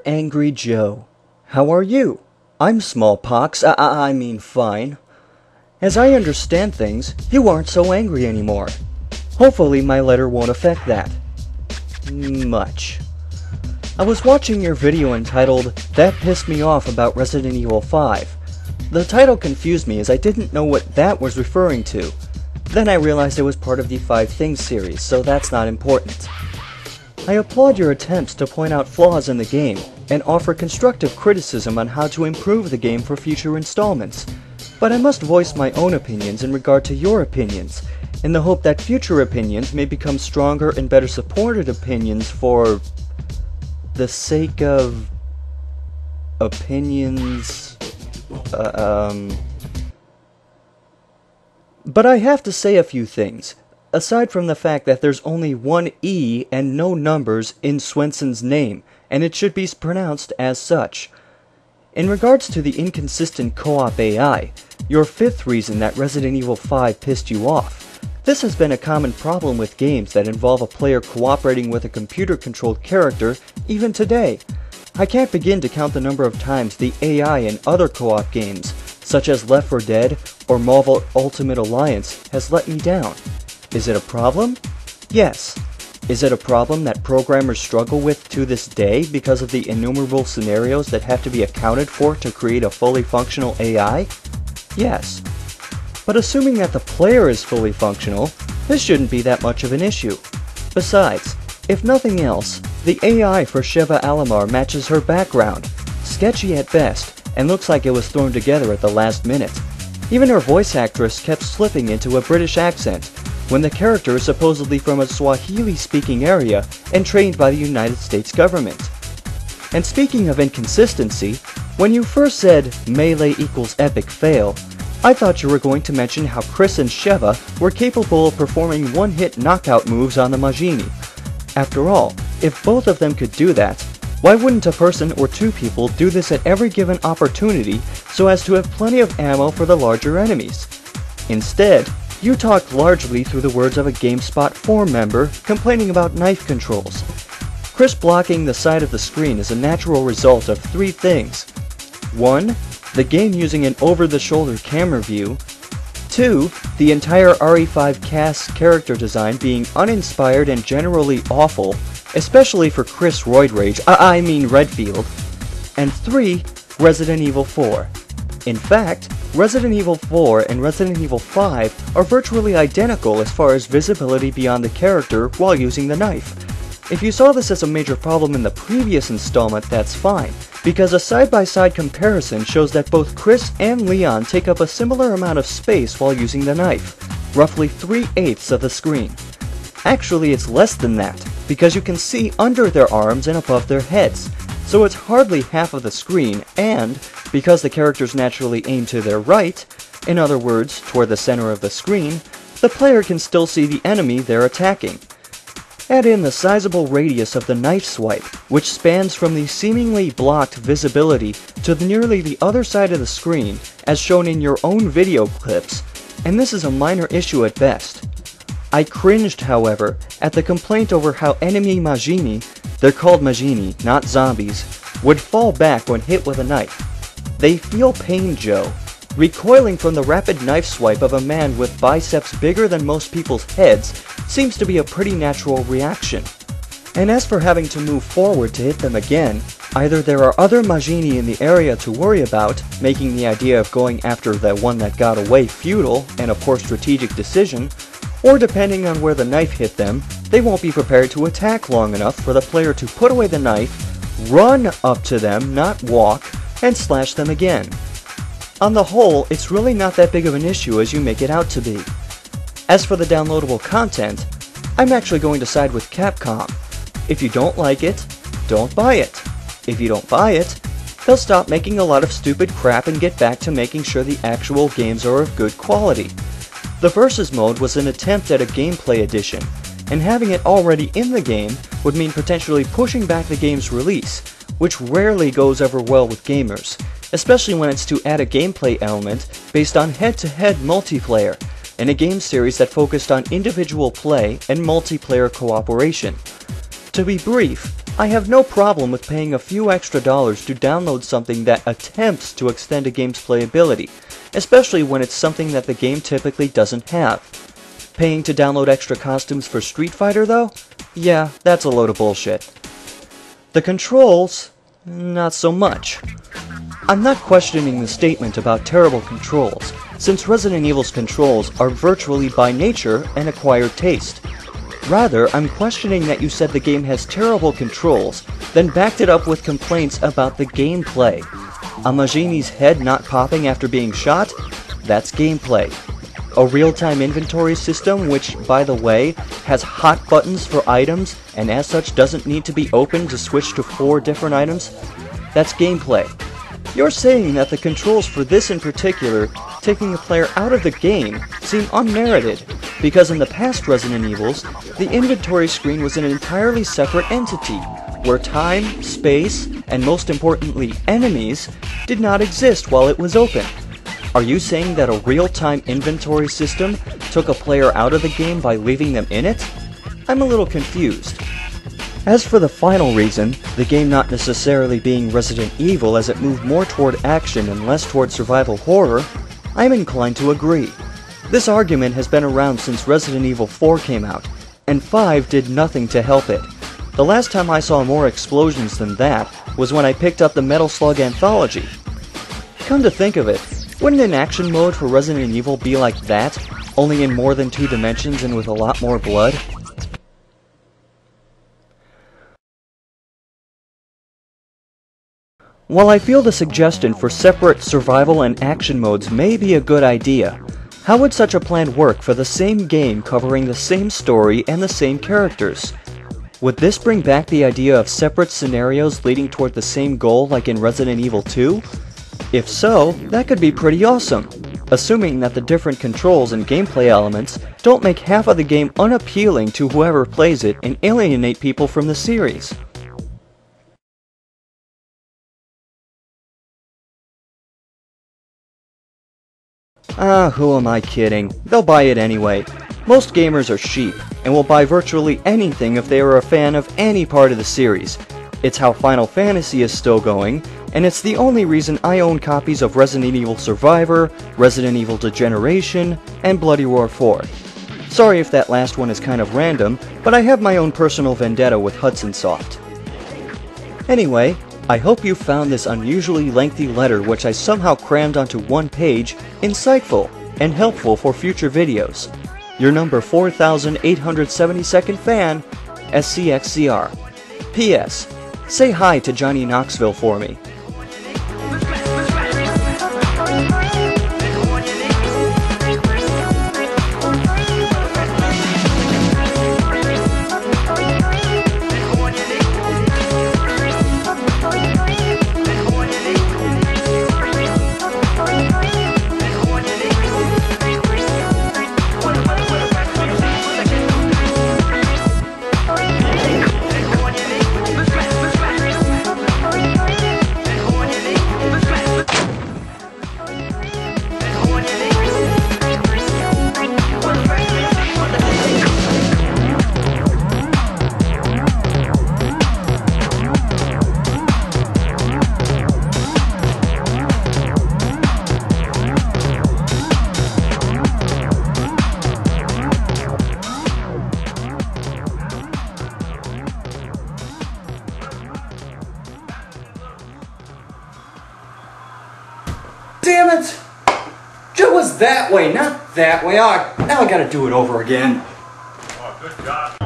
Angry Joe. How are you? I'm smallpox, I mean fine. As I understand things, you aren't so angry anymore. Hopefully my letter won't affect that. Much. I was watching your video entitled, That Pissed Me Off About Resident Evil 5. The title confused me as I didn't know what that was referring to. Then I realized it was part of the 5 Things series, so that's not important. I applaud your attempts to point out flaws in the game, and offer constructive criticism on how to improve the game for future installments. But I must voice my own opinions in regard to your opinions, in the hope that future opinions may become stronger and better supported opinions for the sake of opinions. But I have to say a few things. Aside from the fact that there's only one E and no numbers in Swenson's name, and it should be pronounced as such. In regards to the inconsistent co-op AI, your 5th reason that Resident Evil 5 pissed you off. This has been a common problem with games that involve a player cooperating with a computer-controlled character even today. I can't begin to count the number of times the AI in other co-op games, such as Left 4 Dead or Marvel Ultimate Alliance, has let me down. Is it a problem? Yes. Is it a problem that programmers struggle with to this day because of the innumerable scenarios that have to be accounted for to create a fully functional AI? Yes. But assuming that the player is fully functional, this shouldn't be that much of an issue. Besides, if nothing else, the AI for Sheva Alomar matches her background, sketchy at best, and looks like it was thrown together at the last minute. Even her voice actress kept slipping into a British accent, when the character is supposedly from a Swahili-speaking area and trained by the United States government. And speaking of inconsistency, when you first said melee equals epic fail, I thought you were going to mention how Chris and Sheva were capable of performing one-hit knockout moves on the Majini. After all, if both of them could do that, why wouldn't a person or 2 people do this at every given opportunity so as to have plenty of ammo for the larger enemies? Instead, you talked largely through the words of a GameSpot forum member complaining about knife controls. Chris blocking the side of the screen is a natural result of 3 things. 1. The game using an over-the-shoulder camera view. 2. The entire RE5 cast character design being uninspired and generally awful, especially for Chris Roid Rage, I mean Redfield. And 3. Resident Evil 4. In fact, Resident Evil 4 and Resident Evil 5 are virtually identical as far as visibility beyond the character while using the knife. If you saw this as a major problem in the previous installment, that's fine, because a side-by-side comparison shows that both Chris and Leon take up a similar amount of space while using the knife, roughly 3/8 of the screen. Actually, it's less than that, because you can see under their arms and above their heads, so it's hardly half of the screen, and because the characters naturally aim to their right, in other words, toward the center of the screen, the player can still see the enemy they're attacking. Add in the sizable radius of the knife swipe, which spans from the seemingly blocked visibility to nearly the other side of the screen, as shown in your own video clips, and this is a minor issue at best. I cringed, however, at the complaint over how enemy Majini, they're called Majini, not zombies, would fall back when hit with a knife. They feel pain, Joe. Recoiling from the rapid knife swipe of a man with biceps bigger than most people's heads seems to be a pretty natural reaction. And as for having to move forward to hit them again, either there are other Majini in the area to worry about, making the idea of going after the one that got away futile and a poor strategic decision, or depending on where the knife hit them, they won't be prepared to attack long enough for the player to put away the knife, run up to them, not walk, and slash them again. On the whole, it's really not that big of an issue as you make it out to be. As for the downloadable content, I'm actually going to side with Capcom. If you don't like it, don't buy it. If you don't buy it, they'll stop making a lot of stupid crap and get back to making sure the actual games are of good quality. The Versus mode was an attempt at a gameplay edition, and having it already in the game would mean potentially pushing back the game's release, which rarely goes over well with gamers, especially when it's to add a gameplay element based on head-to-head multiplayer, in a game series that focused on individual play and multiplayer cooperation. To be brief, I have no problem with paying a few extra dollars to download something that attempts to extend a game's playability, especially when it's something that the game typically doesn't have. Paying to download extra costumes for Street Fighter, though? Yeah, that's a load of bullshit. The controls? Not so much. I'm not questioning the statement about terrible controls, since Resident Evil's controls are virtually by nature an acquired taste. Rather, I'm questioning that you said the game has terrible controls, then backed it up with complaints about the gameplay. A Majini's head not popping after being shot? That's gameplay. A real-time inventory system which, by the way, has hot buttons for items and as such doesn't need to be opened to switch to 4 different items? That's gameplay. You're saying that the controls for this in particular, taking a player out of the game, seem unmerited, because in the past Resident Evils, the inventory screen was an entirely separate entity, where time, space, and most importantly, enemies, did not exist while it was open. Are you saying that a real-time inventory system took a player out of the game by leaving them in it? I'm a little confused. As for the final reason, the game not necessarily being Resident Evil as it moved more toward action and less toward survival horror, I'm inclined to agree. This argument has been around since Resident Evil 4 came out, and 5 did nothing to help it. The last time I saw more explosions than that was when I picked up the Metal Slug Anthology. Come to think of it, wouldn't an action mode for Resident Evil be like that, only in more than 2 dimensions and with a lot more blood? While I feel the suggestion for separate survival and action modes may be a good idea, how would such a plan work for the same game covering the same story and the same characters? Would this bring back the idea of separate scenarios leading toward the same goal like in Resident Evil 2? If so, that could be pretty awesome, assuming that the different controls and gameplay elements don't make half of the game unappealing to whoever plays it and alienate people from the series. Who am I kidding? They'll buy it anyway. Most gamers are sheep, and will buy virtually anything if they are a fan of any part of the series. It's how Final Fantasy is still going, and it's the only reason I own copies of Resident Evil Survivor, Resident Evil Degeneration, and Bloody Roar 4. Sorry if that last one is kind of random, but I have my own personal vendetta with Hudson Soft. Anyway, I hope you found this unusually lengthy letter which I somehow crammed onto one page insightful and helpful for future videos. Your number 4872nd fan, SCXCR. P.S. Say hi to Johnny Knoxville for me. Damn it! It was that way, not that way. Oh, now I gotta do it over again. Oh, good job.